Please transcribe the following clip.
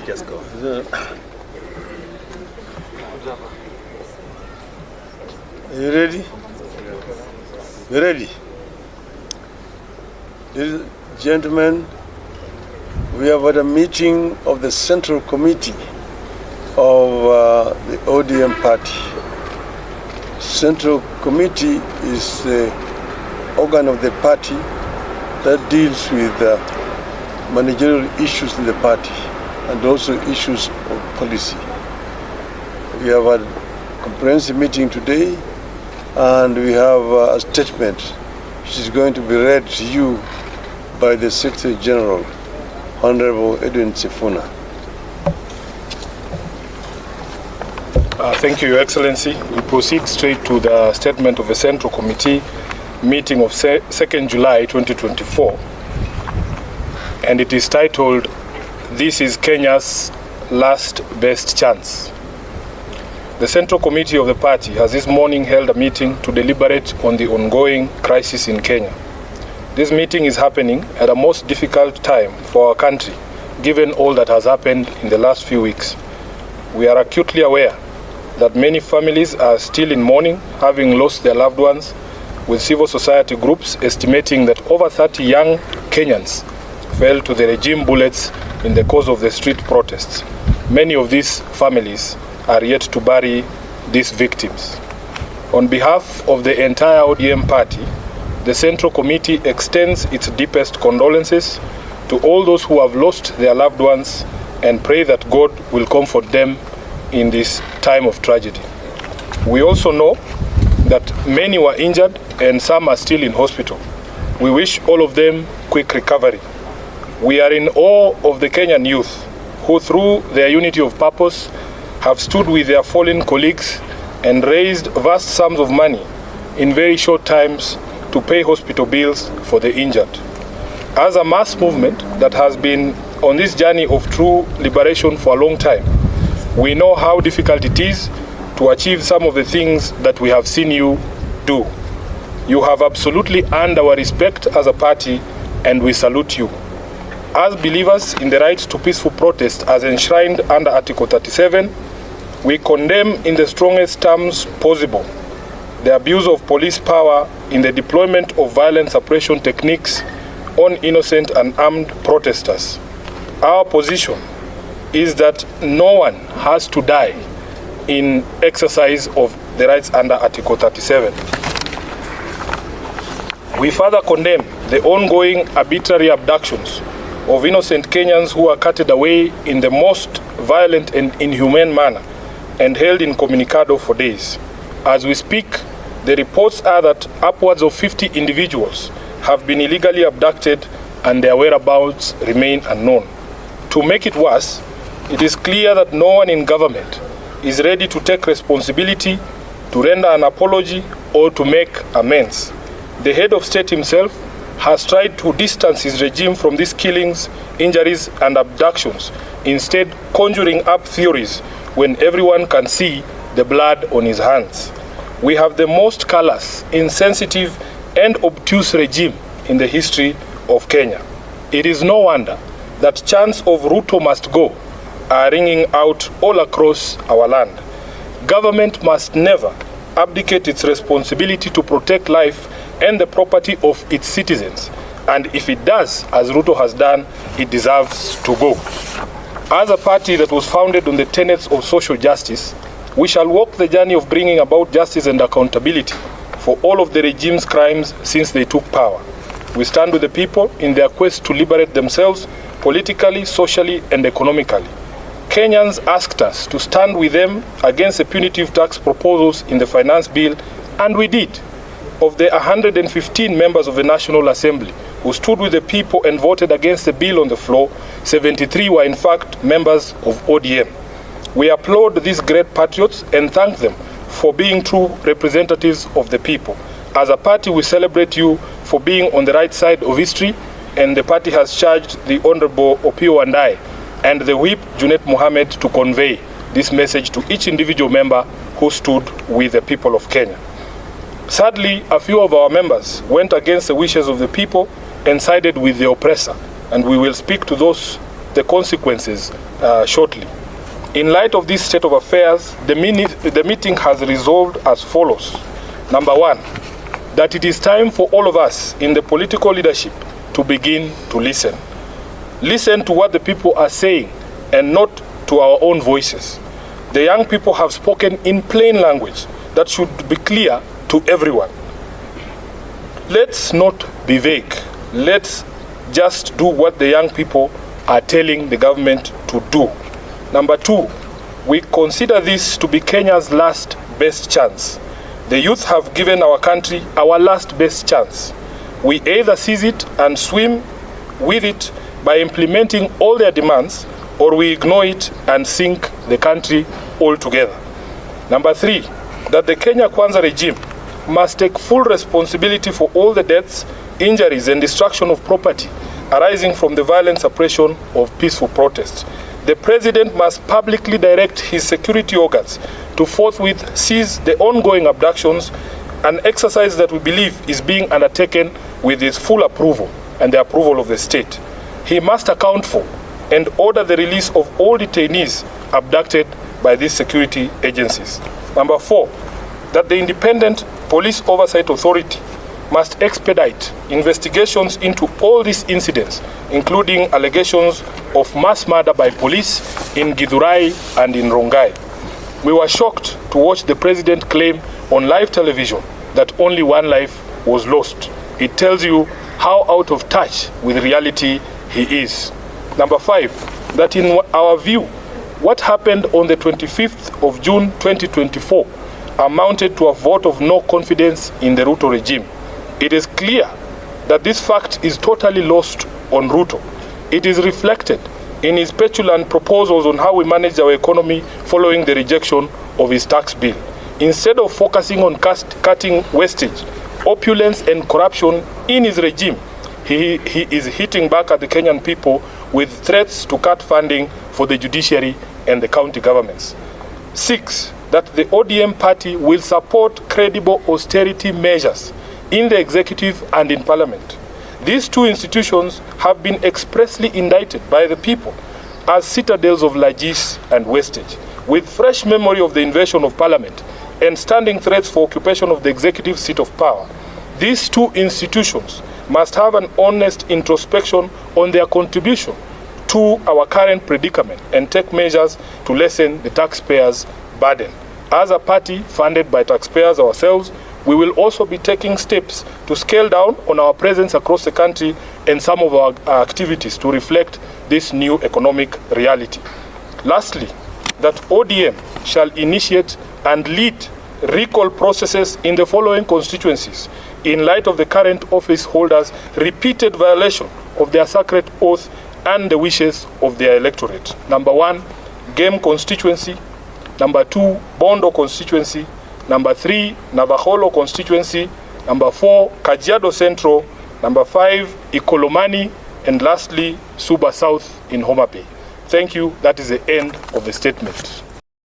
Just go. Are you ready? You ready? Ladies and gentlemen, we have had a meeting of the Central Committee of the ODM party. Central Committee is the organ of the party that deals with managerial issues in the party and also issues of policy. We have had a comprehensive meeting today, and we have a statement which is going to be read to you by the Secretary General, Honorable Edwin Sifuna. Thank you, Your Excellency. We proceed straight to the statement of the Central Committee meeting of 2nd July 2024. And it is titled, "This is Kenya's Last Best Chance." The Central Committee of the party has this morning held a meeting to deliberate on the ongoing crisis in Kenya. This meeting is happening at a most difficult time for our country, given all that has happened in the last few weeks. We are acutely aware that many families are still in mourning, having lost their loved ones, with civil society groups estimating that over 30 young Kenyans fell to the regime bullets in the course of the street protests. Many of these families are yet to bury these victims. On behalf of the entire ODM party, the Central Committee extends its deepest condolences to all those who have lost their loved ones and pray that God will comfort them in this time of tragedy. We also know that many were injured and some are still in hospital. We wish all of them quick recovery. We are in awe of the Kenyan youth who, through their unity of purpose, have stood with their fallen colleagues and raised vast sums of money in very short times to pay hospital bills for the injured. As a mass movement that has been on this journey of true liberation for a long time, we know how difficult it is to achieve some of the things that we have seen you do. You have absolutely earned our respect as a party, and we salute you. As believers in the right to peaceful protest as enshrined under Article 37, we condemn in the strongest terms possible the abuse of police power in the deployment of violent suppression techniques on innocent and armed protesters. Our position is that no one has to die in exercise of the rights under Article 37. We further condemn the ongoing arbitrary abductions of innocent Kenyans who are carted away in the most violent and inhumane manner and held incommunicado for days. As we speak, the reports are that upwards of 50 individuals have been illegally abducted and their whereabouts remain unknown. To make it worse, it is clear that no one in government is ready to take responsibility, to render an apology, or to make amends. The head of state himself has tried to distance his regime from these killings, injuries, and abductions, instead conjuring up theories when everyone can see the blood on his hands. We have the most callous, insensitive, and obtuse regime in the history of Kenya. It is no wonder that chants of Ruto must go are ringing out all across our land. Government must never abdicate its responsibility to protect life and the property of its citizens. And if it does, as Ruto has done, it deserves to go. As a party that was founded on the tenets of social justice, we shall walk the journey of bringing about justice and accountability for all of the regime's crimes since they took power. We stand with the people in their quest to liberate themselves politically, socially, and economically. Kenyans asked us to stand with them against the punitive tax proposals in the finance bill, and we did. Of the 115 members of the National Assembly who stood with the people and voted against the bill on the floor, 73 were in fact members of ODM. We applaud these great patriots and thank them for being true representatives of the people. As a party, we celebrate you for being on the right side of history, and the party has charged the Honorable Opiyo Wandayi and the Whip Junet Mohammed to convey this message to each individual member who stood with the people of Kenya. Sadly, a few of our members went against the wishes of the people and sided with the oppressor, and we will speak to those the consequences shortly. In light of this state of affairs, the meeting has resolved as follows. Number one, that it is time for all of us in the political leadership to begin to listen. Listen to what the people are saying and not to our own voices. The young people have spoken in plain language that should be clear to everyone. Let's not be vague. Let's just do what the young people are telling the government to do. Number two, we consider this to be Kenya's last best chance. The youth have given our country our last best chance. We either seize it and swim with it by implementing all their demands, or we ignore it and sink the country altogether. Number three, that the Kenya Kwanza regime must take full responsibility for all the deaths, injuries, and destruction of property arising from the violent suppression of peaceful protests. The president must publicly direct his security organs to forthwith seize the ongoing abductions, an exercise that we believe is being undertaken with his full approval and the approval of the state. He must account for and order the release of all detainees abducted by these security agencies. Number four, that the Independent Police Oversight Authority must expedite investigations into all these incidents, including allegations of mass murder by police in Githurai and in Rongai. We were shocked to watch the president claim on live television that only one life was lost. It tells you how out of touch with reality he is. Number five, that in our view, what happened on the 25th of June 2024 amounted to a vote of no confidence in the Ruto regime. It is clear that this fact is totally lost on Ruto. It is reflected in his petulant proposals on how we manage our economy following the rejection of his tax bill. Instead of focusing on cutting wastage, opulence, and corruption in his regime, he is hitting back at the Kenyan people with threats to cut funding for the judiciary and the county governments. Six, that the ODM party will support credible austerity measures in the executive and in parliament. These two institutions have been expressly indicted by the people as citadels of largesse and wastage, with fresh memory of the invasion of parliament and standing threats for occupation of the executive seat of power. These two institutions must have an honest introspection on their contribution to our current predicament and take measures to lessen the taxpayers' burden. As a party funded by taxpayers ourselves, we will also be taking steps to scale down on our presence across the country and some of our activities to reflect this new economic reality. Lastly, that ODM shall initiate and lead recall processes in the following constituencies in light of the current office holders' repeated violation of their sacred oath and the wishes of their electorate. Number one, Game constituency. Number two, Bondo constituency. Number three, Navaholo constituency. Number four, Kajiado Central. Number five, Ikolomani. And lastly, Suba South in Homa Bay. Thank you. That is the end of the statement.